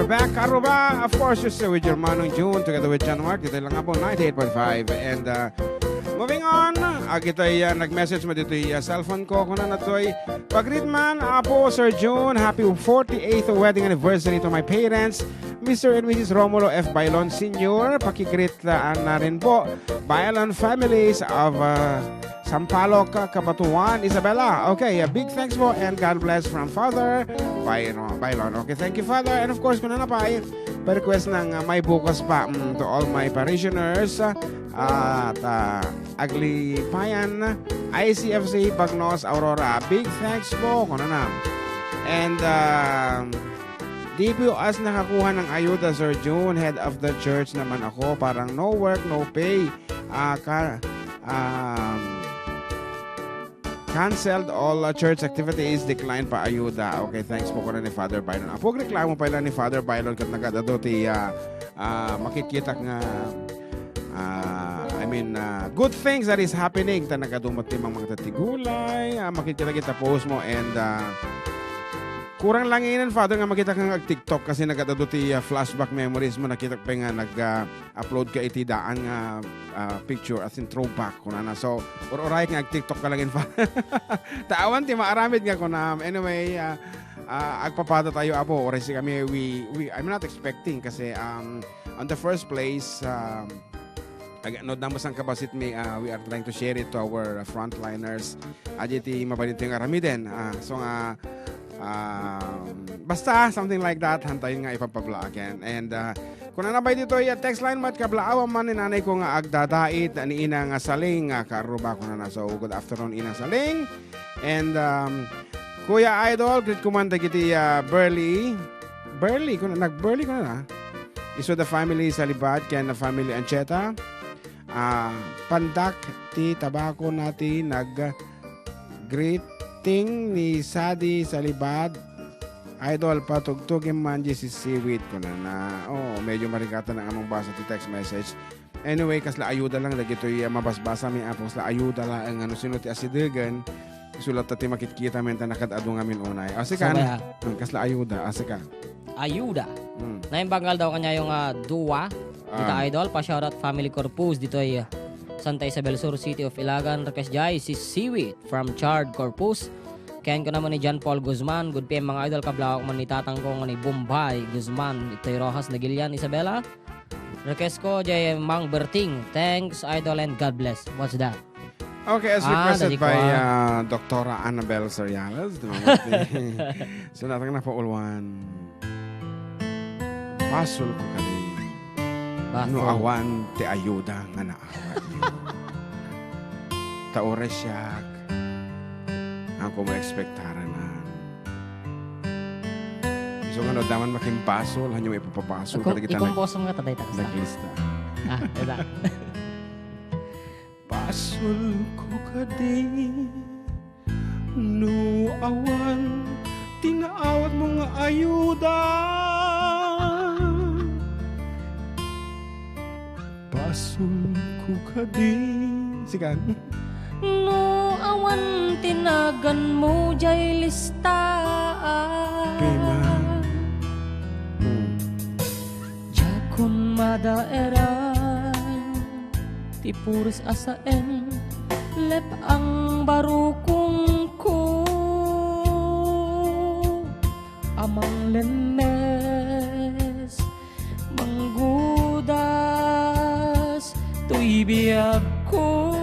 we're back, Karuba. Of course, you're still with your Manong June together with John Mark. Dito lang nga po, 98.5. And moving on, kita nag-message mo dito yung cellphone ko. Kung na nato'y pag-read man, Apo, Sir June, happy 48th wedding anniversary to my parents, Mr. and Mrs. Romulo F. Bailon Sr. Pakigreet na rin po, Bailon families of Sampaloc, Kabatuan, Isabela. Okay, a big thanks po and God bless from Father Bailon. Okay, thank you, Father. And of course, kung na napay, pa-request ng may bukas pa to all my parishioners at Aglipayan, ICFC, Bagnos, Aurora. Big thanks po, kung na. And di po as nakakuha ng ayuda, Sir June, head of the church naman ako. Parang no work, no pay. Canceled all church activities, declined pa ayuda. Okay, thanks po ko na ni Father Bailon. Apog reklamo pa lang ni Father Bailon kat nagadado ti makikita nga good things that is happening. Ta nagadumot ti mga tatigulay, makikita kita post mo and kurang lang inan, Father, nga makita kang TikTok kasi nagadado ti flashback memories mo. Nakita pa nga nag-upload ka iti daan nga picture as in throwback ko na. So, oray nga TikTok ka lang in Tawan ti maaramid nga ko na. Anyway, agpapada tayo, Apo. Oray si kami, I'm not expecting kasi on the first place, no damos ang kabasit mi, we are trying to share it to our frontliners. Aditi mabalito yung aramiden. So nga, basta something like that, hantayin nga ipapablaken. And kung nanabay dito yung text line mat kablaawa man ni nanay ko nga agdadait ni ina nga saling karuba ko na. So good afternoon ina saling. And Kuya Idol, greet kumanda kiti Burley ko na, nag-Burley ko na. Iso the family sa Libad, kaya na family Ancheta. Pandak ti tabako nati nag-greet ni Sadi sa Libad. Idol, patugtugin man si Seaweed ko na medyo marikata ng among basa ti text message. Anyway, kasla ayuda lang lagi ito mabasbasa mi apos la ayuda lang ang sino ti asidegan isulat ti makikita menta nakadado ngamin unay. Asika na. Kasla ayuda, asika. Ayuda. Naimbangal daw kanya yung duwa. Dito Idol, pa-shoutout family corpus dito ay Santa Isabel Sur, City of Ilagan. Request jay si Seaweed from Chard Corpus. Kayan ko naman ni John Paul Guzman. Good PM mga idol. Kablawak man ni tatang ko ni Bombay Guzman. Ito'y Rojas Nagilian, Isabela. Request ko jay Mang Berting. Thanks idol and God bless. What's that? Okay, as requested by Dr. Annabel Soriales. So natang na po ulwan. Pasul ko kali. No awan ti ayuda nga naawat niyo. Taore siyak. Ako mo ekspektara na. So nga no, daman makimpasol. Hanyo may papapasol. Ikumposo mga tatay taksa. Naglista. Eda. Pasol ko kadi. No awan. Tinaawat mo nga ayuda. Pasul ko kadi. Sikan. No awan tinagan mo jay lista. Pema. Jakon madaera. Tipuris asaen. Lep ang barukong ko. Amang lemes. Manggudas. Tuy biyag ko.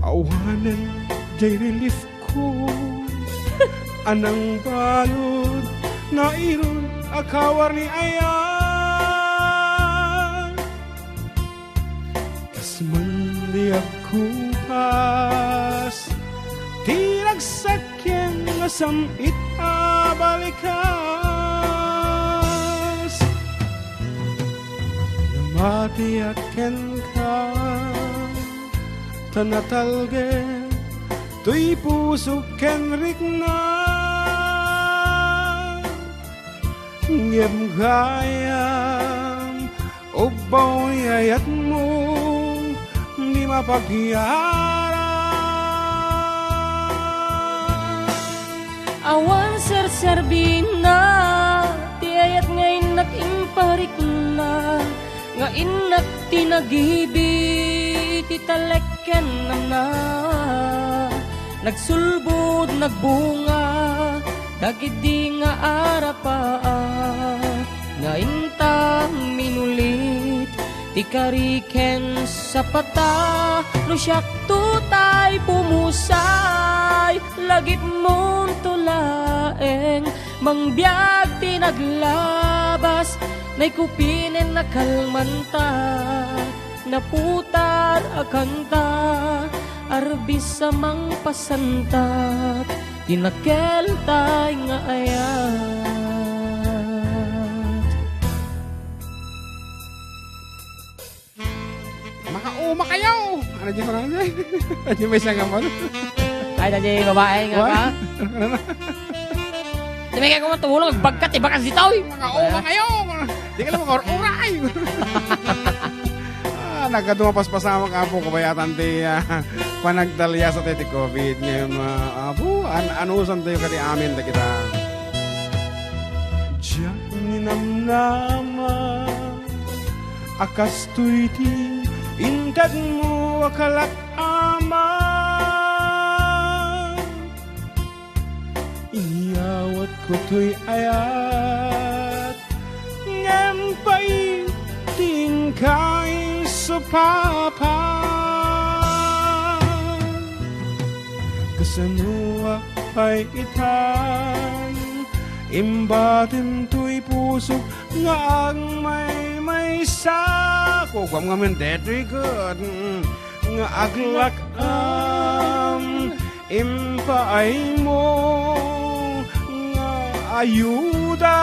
Awanan, jay relief ko. Anang balod na iron akawar ni ayan. Kasman liag kong pas. Tirag sakyan asam itabalikas. Namatiaken ka. Tanatalge tuy puso kenrik na ngem gayam ubaw yayat mo di mapagyara Awan ser-serbina, ti ayat ngayon nakimparik na, ngayon tinagibit. Italeken na nagsulbod nagbunga dagit di nga arapa nga inta minulit ti kariken sa pata no siyak tutay pumusay lagit mong tulaeng mangbiag ti naglabas naikupinen na kalmanta naputar akanta arbis sa mang pasantat tinakel tay nga ayat. Makauma kayo! Ano dyan parang dyan? Ano may isang gamon? Ay na dyan babae nga ka? Di may kaya kumatulong magbagkat ibakas dito eh! Makauma kayo! Di ka lang makaur-uray! Nagkadumapas-pasama ka po kabayatan ti panagdalya sa titi COVID ngayon apo anusan tayo kati amin na kita diyan ninamnama akas to'y ti intad mo akalat ama iniyawat ko to'y ayat ngampay tingkay sa papa kasanua ay itan imbatin to'y puso nga ang may sako kwam nga men deto'y good nga aglak impaay mo nga ayuda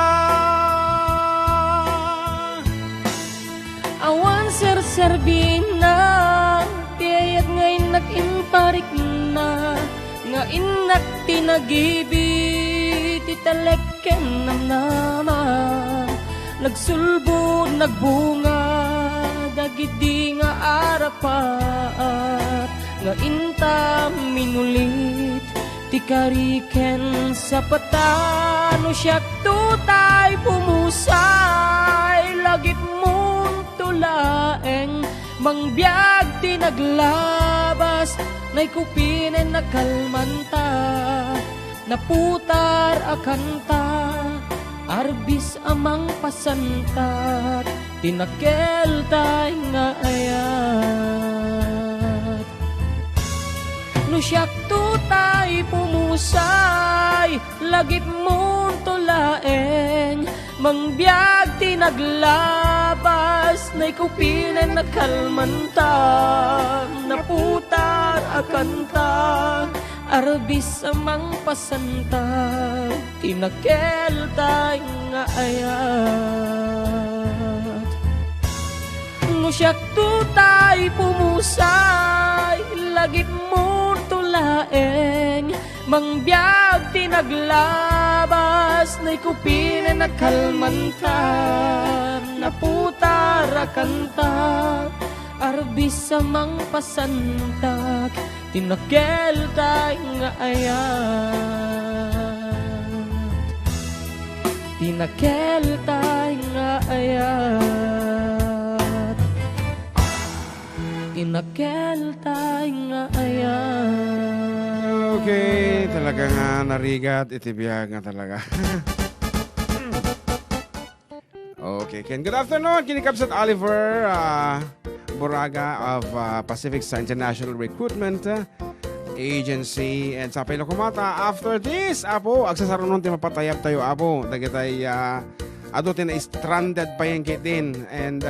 awan ser-serbina tiyayat ngayon nakimparik na nga inak tinagibit italeken namnama nagsulbod nagbunga dagit di nga arapat nga inta minulit ti kariken sa patano siyak tutay pumusay lagit mong tulaeng mangbiag ti naglabas naikupinen na kalmanta naputar akanta arbis amang pasantat tinakel tay nga ayat no siyak tutay pumusay lagit mong tulaeng mangbiag ti naglabas naikupinen na kalmanta naputar akanta arbis amang pasanta tinakel tay nga ayat no siyak tutay pumusay lagit mo tulaeng mangbiag ti naglabas naikupinen na kalmanta naputar akanta arbis amang pasantak tinakel tay nga ayat tinakel tay nga ayat tinakel tay nga ayat. Okay, talaga nga narigat itibiyag nga talaga. Okay, Ken, good afternoon. Kinikapsat Oliver Buraga of Pacific International Recruitment Agency and sa Pelo Kumata. After this, apo, agsasarunon ti mapatayap tayo, apo. Dagitay adutin na stranded pa yung kitin and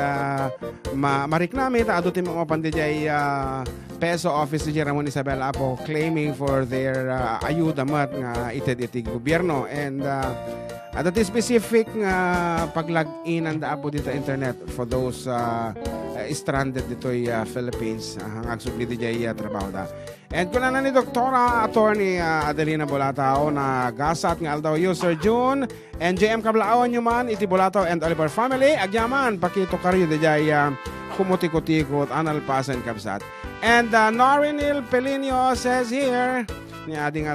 marik namin adutin mo mapandijay peso office ni Ramon Isabel apo claiming for their ayuda mat nga ited-itig gobyerno and at the specific pag-log-in ang apo dito internet for those stranded dito Philippines hanggang subli dijay trabaho da. And kuna na ni Doktora Attorney Adelina Bolatao na gasat nga aldaw user June and JM Kablaon nyo man iti Bolatao and Oliver family agyaman pakito karyo dijay kumutikot-tikot anal pasen kapsat. And Norinil Pelinio says here ni ating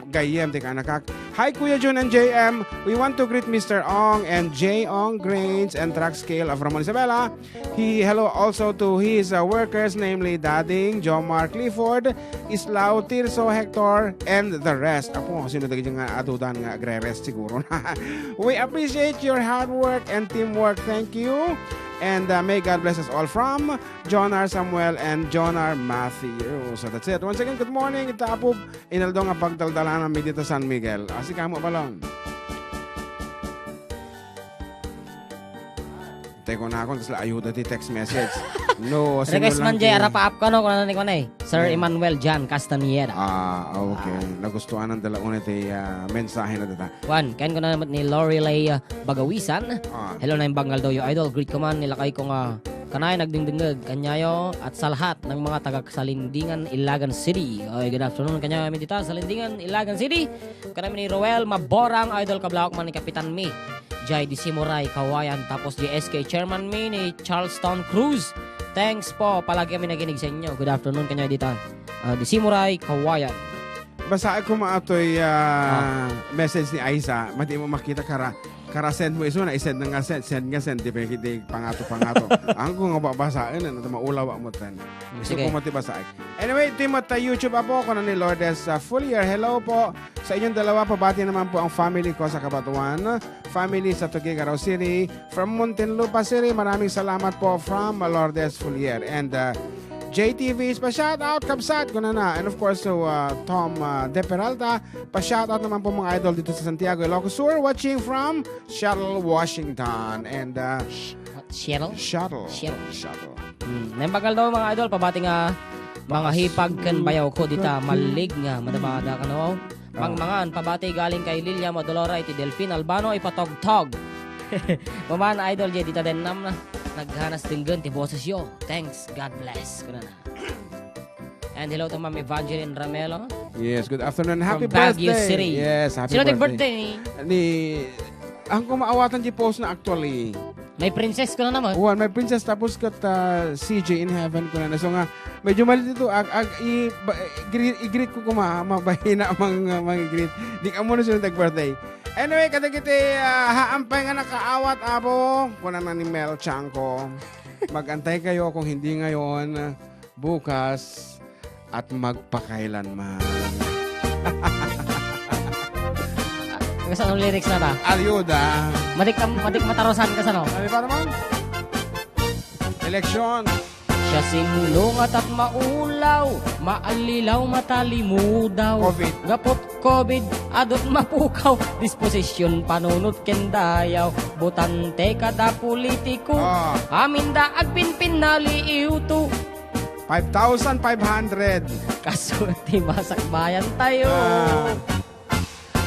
gayem ti kanakak. Hi Kuya Jun and JM. We want to greet Mr. Ong and J. Ong Grains and Track Scale of Ramon Isabela. Hello also to his workers, namely Dading, Jomar Clifford, Islao, Tirso, Hector, and the rest. Ako, sino tagi nga adudan nga agre-rest siguro na. We appreciate your hard work and teamwork. Thank you. And may God bless us all from John R. Samuel and John R. Matthew. So that's it. Once again, good morning. Itaapog inaldo nga pagdaldala namin dito San Miguel. Asi kamo balon. Teko na ako, tapos ayuda ti text message. No, Request man jay arapa up kano kuno ni kunay. Sir Emmanuel Jan Castaneda. Okay. Nagustuhan ng dalauna ti mensahe na data. Juan, kain ko na naman ni Lorelei Bagawisan. Hello na yung Bangal daw yung idol. Greet ko man, nilakay ko nga kanay nagdingdingag kanyayo at sa lahat ng mga taga-Salindingan, Ilagan City. Okay, good afternoon kanyayo kami dito sa Salindingan, Ilagan City. Kanami ni Roel Maborang, idol kablawak man ni Kapitan Mi. Jai Disimuray, Kawayan, tapos JSK Chairman Mi ni Charleston Cruz. Thanks po, palagi kami nakinig sa inyo. Good afternoon kanyayo dito. Disimuray, Kawayan. Basta ko maatoy message ni Aiza, mati mo makita kara send mo iso na isend nga send di pwede pangato. Ang ko nga babasain na maulaw mo tan. Gusto ko mati basahin. Anyway, Timothy YouTube po ko na ni Lourdes Fuller. Hello po sa inyong dalawa. Pabati naman po ang family ko sa Kabatuan. Family sa Tuguegarao City. From Muntinlupa City. Maraming salamat po from Lourdes Fuller. And JTVs, pa-shoutout, kabsat ko na. And of course, so Tom De Peralta, pa-shoutout naman po mga idol dito sa Santiago, Ilocos Sur, watching from Seattle, Washington. And Seattle? Shuttle. Nembagal daw mga idol, pabati nga mga hipag kan bayaw ko dita, malig nga, madabada ka no. Mangan, pabati galing kay Lilia Modolora, iti Delphine Albano, ipatog-tog. Maman idol, dita din nam na. Naghanas dinggan ti boses yo. Thanks, God bless. Kuna na. And hello to Ma'am Evangeline Ramelo. Yes, good afternoon. Happy From Baguio birthday. City. Yes, happy Sino birthday. Ni ang kumaawatan di post na actually. May princess ko na naman. May princess tapos kat CJ in heaven ko na. So nga medyo mali dito i-greet ko mabahina mga greet. Di ka muna sila birthday. Anyway, kadagiti haampay nga nakaawat abo kuna na ni Mel Chanko. Magantay kayo kung hindi ngayon, bukas at magpakailanman. Kasi anong lyrics na ta? Ayuda. Madik matarosan ka sa no? Ano pa naman? Eleksyon. Siya sinulungat at maulaw, maalilaw, matalimudaw. COVID. Gapot COVID, adot mapukaw, disposisyon panunot kendayaw. Butante kada politiko, aminda agpinpin naliiw to. 5,500. Kaso ti masak bayan tayo.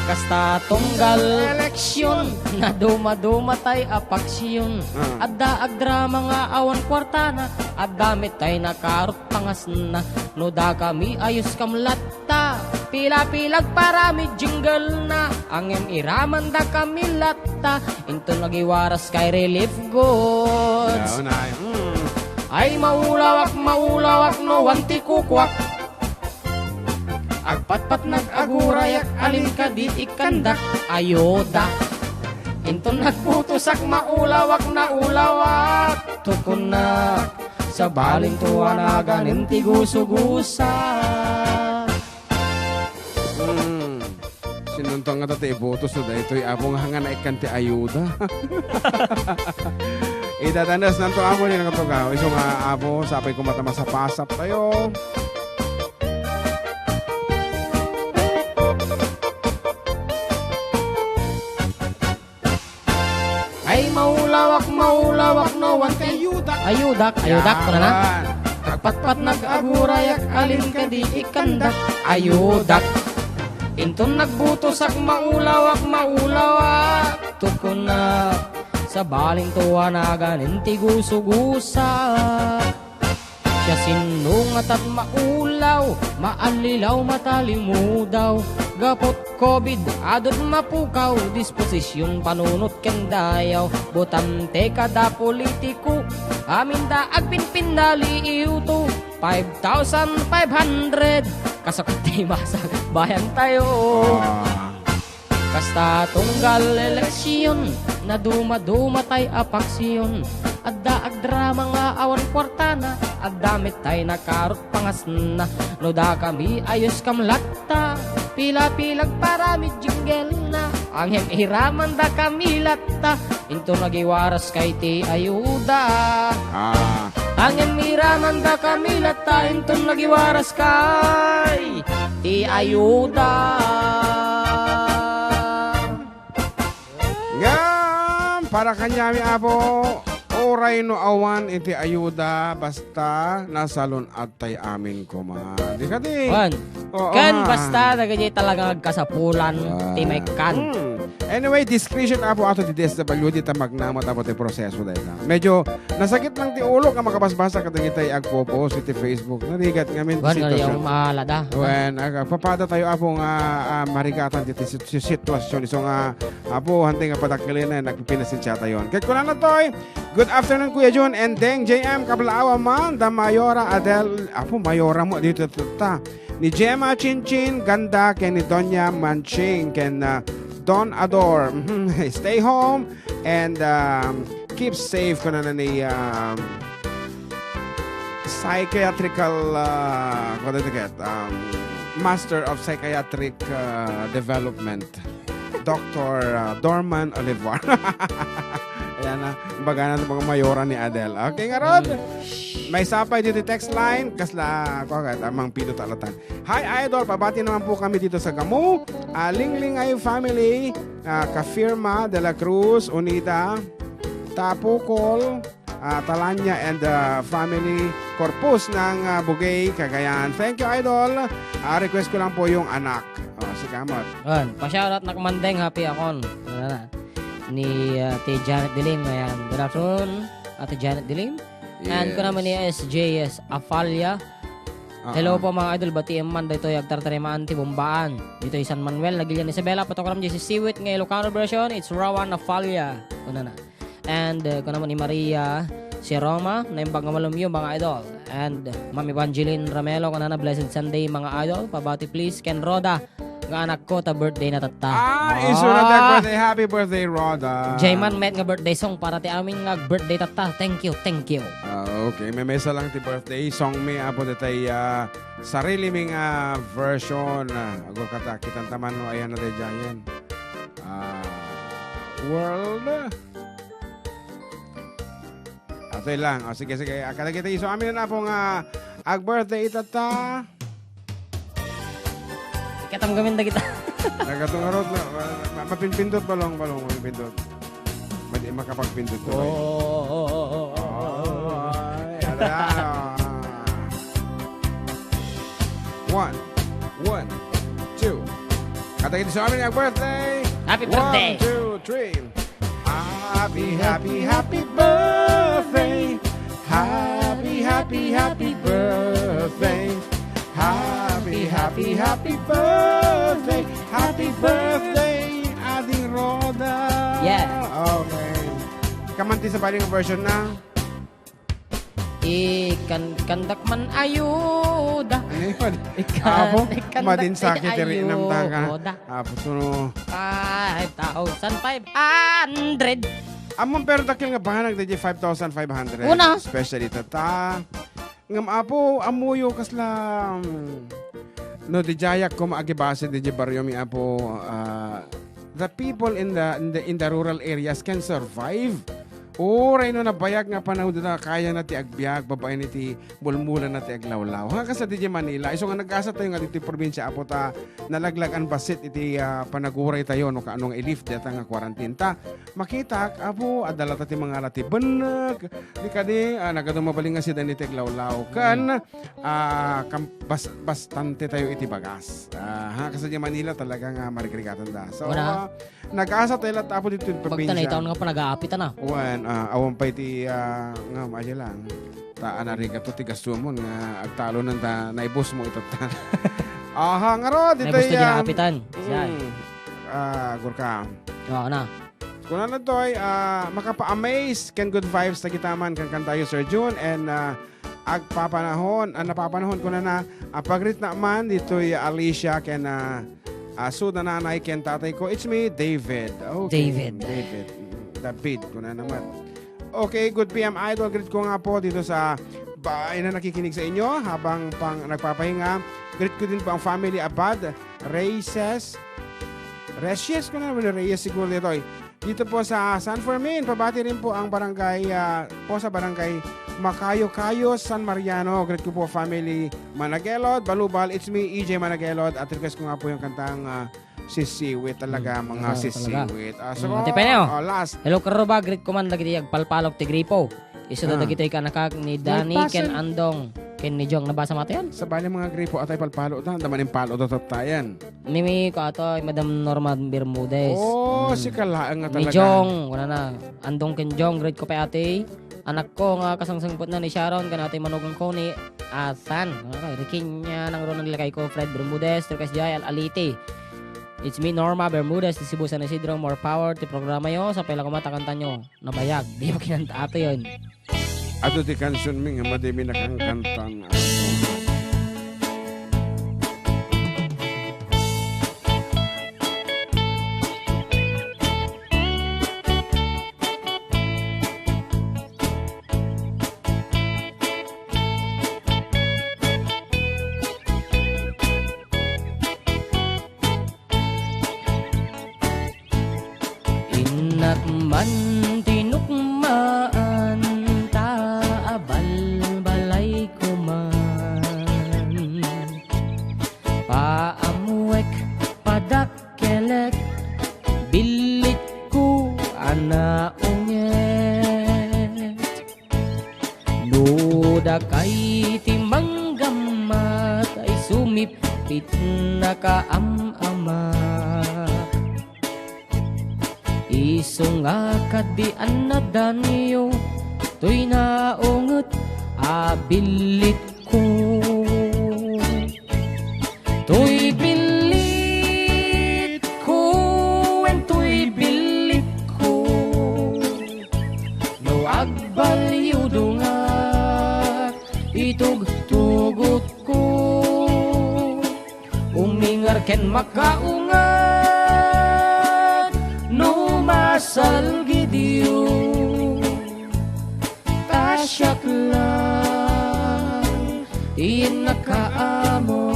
Kasta tunggal eleksyon na dumadumatay apaksyon. Adda agdrama nga awan kwartana, adamit tay nakarot pangas na. Nuda kami ayos kamlatta, pila-pilag parami jingle na. Angem iraman da kami latta, into nagiwaras kay relief goods. Ay maulawak no wanti kukwak. Agpatpat nag-agurayak alin ka di ikandak ayoda. Into nagputusak maulawak na ulawak. Tukon na sa baling tuwanagan inti gusugusa. Sinuntong nga ito ibutos na ito'y abong hanga na ikanti ayuda. Itatandas na ito abo niya nakatugaw. Iso nga abo, sapay kumatama sa pasap tayo. Ay maulawak no wante ayudak ko na. Agpatpat nag-agurayak alin ka di ikandak ayudak. Inton nagbutosak maulawak tukon na sa baling tuwanagan inti gusugusa. Siya sinungat at maulaw, maalilaw, matalimudaw. Gapot COVID, adot mapukaw, disposisyon panunot kendayaw. Butante kada politiko, aminda agpinpin naliiw to. 5,500, kasakot di masag bayan tayo. Kasta tunggal eleksyon na duma-duma tay apaksyon. Adda agdrama nga awan kwartana, addamit tay nakarot pangasna. No da kami ayos kamlatta, pila-pilag parami jingle na. Ang hiraman da kami latta, into nagiwaras kay ti ayuda. Ang hiraman da kami latta, into nagiwaras kay ti ayuda. Para kanyami apo, oray no awan iti ayuda basta nasalon at tay amin kuma. Di ka di? Kan basta nagajay talaga kasapulan ti may kan. Anyway, discretion apo ato di DSWD ta magnamat apo ti proseso dahil na. Medyo nasakit lang ti ulo ka makabasbasa ka tay agpo-post iti Facebook. Narigat ngamin ti sitwasyon. Yung mahalada. When papada tayo apo nga marigatan ti sitwasyon. So nga apo hantay nga patakilin na nagpinasin siya tayo. Kaya kunan na to'y good afternoon Kuya Jun and Deng JM Kablaawa man da Mayora Adel. Apo Mayora mo dito ta. Ni Gemma Chinchin ganda ken ni Donya Manching ken Don Ador. Stay home and keep safe kunan na ni psychiatrical Master of Psychiatric Development Dr. Dorman Olivar. Ayan na, baga na mga mayora ni Adele. Okay nga Rod, may sapay dito text line, kasla ko agad, amang pito talatan. Hi Idol, pabati naman po kami dito sa Gamu. Linglingay family, Kafirma de la Cruz, Unida, Tapukol, Talanya and family Corpus ng Bugay, Cagayan. Thank you Idol. Request ko lang po yung anak. Si Kamot. Pa-shoutout na kumandeng, happy akon. Ni Ate Janet Dilim. Ayan. Good afternoon, Ate Janet Dilim. Yes. And ko naman ni SJS Afalia. Hello po mga idol, bati man dito yung agtartarimaan ti Bumbaan. Dito yung San Manuel, Nagilian Isabela, patokaram dyan si Siwit ng Ilocano version, it's Rowan Afalia. Kuna na. And ko naman ni Maria, si Roma, na yung Bangamalumyo mga idol. And Ma'am Evangeline Ramelo, kuna na Blessed Sunday mga idol. Pabati please, Ken Roda. Nga anak ko, ta birthday na tata. Iso na tayo birthday. Happy birthday, Roda. Jayman met nga birthday song para ti amin nga birthday tata. Thank you, thank you. Okay, may mesa lang ti birthday song mi apo datay sarili ming version. Agor kata kitan taman no ayan na tayo dyan. World. Atoy lang. Sige. Kada kita iso amin na po nga ag-birthday tata. Katang gaminda kita. Nagatungarot na. Mapinpindot balong. Mapinpindot. Madi makapagpindot ko. One, two. Kata kita sa amin ang birthday. Happy birthday. 1, 2, 3. Happy birthday. Happy birthday. Happy birthday. Happy birthday, Ading Roda. Yeah. Okay. Kamanti sa paling version na. Kandak man ayuda. Apo, madin sakit rin ng taka. Apo, suno. 5,500. Among pero takil nga bahanag na 5,500. Una. Especially tata. Ngam apo, amuyo kasla. No, di jayak ko maagibase di baryo mi apo. The people in the rural areas can survive. Oray no nabayag nga panahon na kaya na ti agbyag, babae ni ti bulmulan na ti aglawlaw. Hanggang sa di Manila, iso nga nag-asa tayo nga dito probinsya apo ta nalaglag ang basit iti panaguray tayo no kaanong i-lift data nga quarantine ta. Makita apo adala ta ti mga lati beneg. Di kadi nagadumabaling nga si dani ti aglawlaw. Kan bastante tayo iti bagas. Hanggang sa di Manila talaga nga marikrikatan da. So nag-asa tayo lahat apo dito yung probinsya. Pagtanay taon nga pa nag-aapita na. Awan pa iti nga maja lang. Anari ka to ti gasumon nga agtalo nang naibos mo ito ta. Nga ro dito naibos to di apitan. Gurka. Oo na. Kuna na to ay makapa-amaze ken good vibes ta kitaman kan tayo Sir June and napapanahon ko na pagrit na man dito'y Alicia ken aso na nanay ken tatay ko. It's me, David. Okay. David ko na naman. Okay, good PM Idol. Greet ko nga po dito sa bahay na nakikinig sa inyo habang nagpapahinga. Greet ko din po ang family Abad, Reyes ko na naman, Reyes siguro dito. Dito po sa San Fermin, pabati rin po ang barangay, sa barangay Makayo-Kayo, San Mariano. Greet ko po family Managelod, Balubal. It's me, EJ Managelod. At request ko nga po yung kantang Sisiwit talaga, mga Sisiwit. Last. Hello karuba, greet ko man lagi agpalpalok ti Gripo. Isa na dagitoy ka nakag ni Danny, ken Andong, ken ni Jong. Nabasa mo yan? Sa bali mga Gripo atay palpalo ta, daman yung palo to tayan. Mimi ko ato, Madam Norma Bermudez. Si kalaang nga talaga. Ni Jong, wala na. Andong ken Jong, greet ko pa ate. Anak ko nga kasangsangpot na ni Sharon, kanate manugang ko ni Athan. Rikin niya nang ron nilagay ko, Fred Bermudez, Turcas Jai, Alite. It's me, Norma Bermudez, di Cebu San Isidro. More power ti programa yo. Sa pala kumatakanta nyo, nabayag. Di ba kinanta ato yun? Ato ti kanson mi nga madimi nakangkantang. Man tinukmaan ta abal-balay ko man paamuek padakkelet bilit ko anaunget luda kay timanggamat ay sumipit na kaamama isunga kadian na danyo to'y naungot abilit ko to'y bilit ko and to'y bilit ko no agbalyo nga itugtugot ko umingar ken makaungat masal gidiyo tasyak lang inakaamo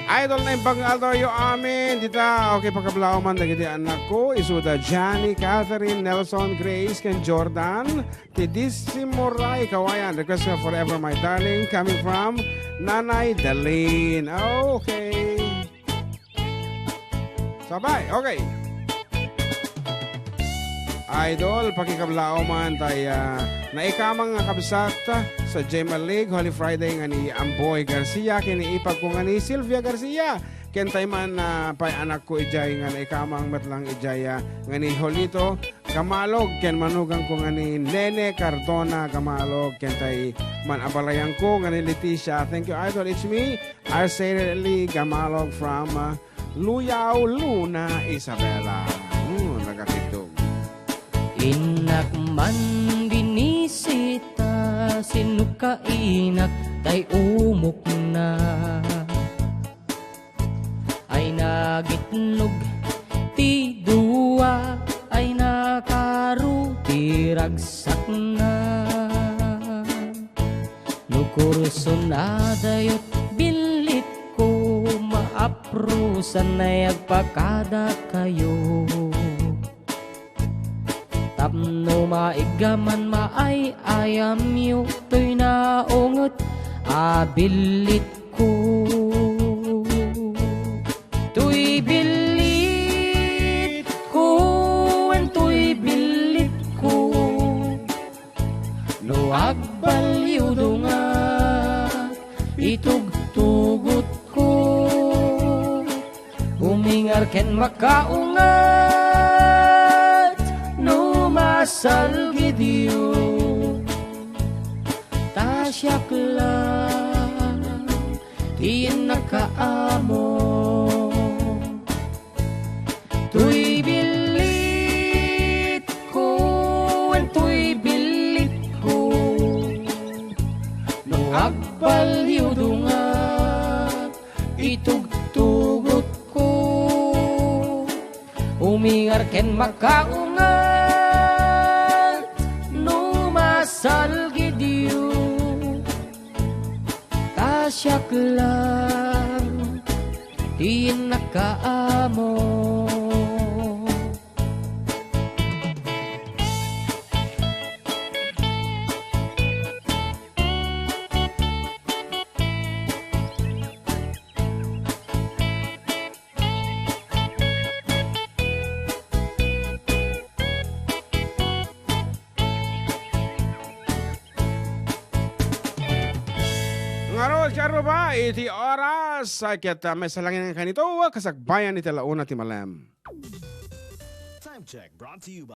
Idol na yung pang-altoyo amin dita okay pagkablao man dagiti anak ko isuda Johnny, Catherine, Nelson, Grace ken Jordan Tidissimoray Kawayan request ka Forever My Darling coming from Nanay Dalene. Okay, sabay, okay. Idol, pakikablao man tayo naikamang nga kabsat sa Jema League Holy Friday nga ni Amboy Garcia kiniipag ko nga ni Sylvia Garcia ken tay man pay anak ko ijay nga naikamang matlang ijay nga ni Holito Kamalog ken manugang ko nga ni Nene Cardona Kamalog ken tay man abalayan ko nga ni Leticia. Thank you Idol. It's me, Arceli Kamalog from Luyaw, Luna, Isabela. Nagatitog. Inak man binisita, sinuka inak, tay umok na. Ay nagitnog, ti dua, ay nakaruti ragsak na. Nukurso na dayot bilit ko maaprusan na yagpakada kayo tapno maigaman maay ayam yu to'y naungot abilit ko to'y bilit ko and to'y bilit ko no agbalyo nga itugtugot ko umingar ken makaungat no masal gidiyo tasyak lang tiyan nakaamo to'y bilit ko and to'y bilit ken makaungan numasal gidiyo kasyak lang di nakaamo. Ngaros karo ba iti oras kita may salangin kanito kasagbayan iti launa ti malam. Time check brought to you by